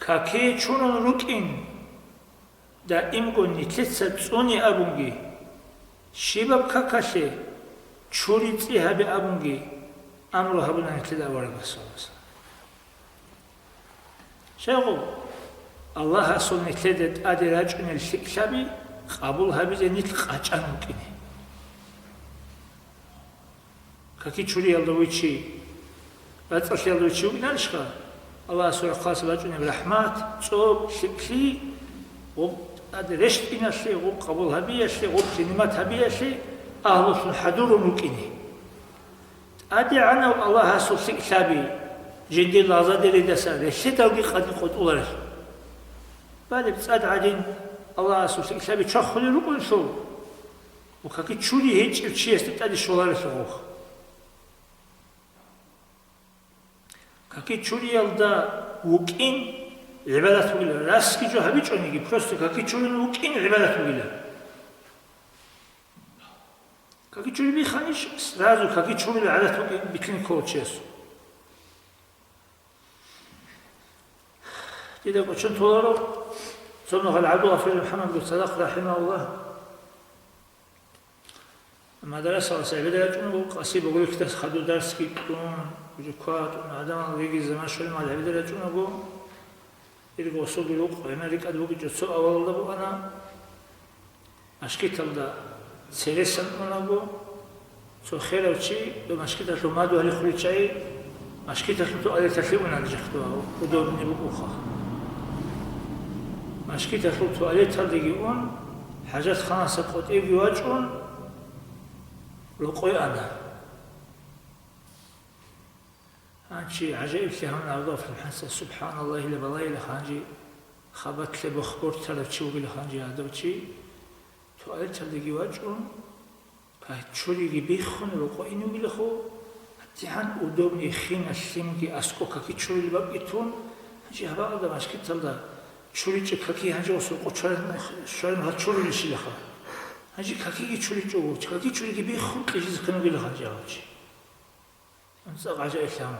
Kaki çunun rukin da imgoni tletsa tsuni abungi shibab kakashe çuri tsi habi abungi amru habunan tleda vargasavasa. Şeyhu Allah son tledet adiracunel şiklabi qabul habize nit qaçan mukini. Kaki çuri yaldaviçi Batsaş yaldaviçi uginarishqa Allah sura khas bacunel rahmat tsob şikli o adirest inashe o qabul habiyashe o nimat habiyashe ahlusul hadur mukini. Adi ana Allah son şiklabi jindi laza deridasa reşit algi qadi qotular. Bale tsad adin Allah son şiklabi çakhuli rukun şo. O kaki çuri hiç çiyesti tadi şolar şo. Kaki çuri yalda ukin ibadat bile raski jo habi çonigi prosto kaki çurin ukin ibadat bile. Kaki çuri bir khaniş srazu kaki çuri ibadat bitin koçes. Dede koçun tolaro sonra hal Abdullah bin Muhammed bin Sadak rahimahullah مدرسة سعيدة جنوب قصيب بقول كده خدوا درس كي تكون وجوكات ونادم ويجي زمان شوي ما لعبة جنوب يرجع وصل بلوق هنا ريك أدوك جسوا أول ده بو أنا مشكلة تلدا سيرسن أنا بو سو خير أو شيء لو مشكلة لو ما دو هلي خلي شيء مشكلة لو أدي تسليم أنا نجحتوا ودو مني بقوخا مشكلة لو أدي تلديون حاجات خاصة قط إيه بيواجهون لقوي أنا هانشي عجائب لهم الأوضاع في الحسن سبحان الله إلا بالله لخانجي خبت لبخبور تلفشي وقل خانجي هذا وشي سؤال تلقي وجههم كهتشولي بيخون لقوي إنو بلخو هتيحان ودوبني خين السيمكي أسكو كاكي تشولي البابيتون هانجي هبا أغدا ماشكي تلدا تشولي كاكي هانجي وسوقو تشولي هتشولي لشي لخا هنجي كاكي تشولي جو كاكي تشولي بيخون تجيز كانوا بيلا خارج عاوتشي انت عجائب لهم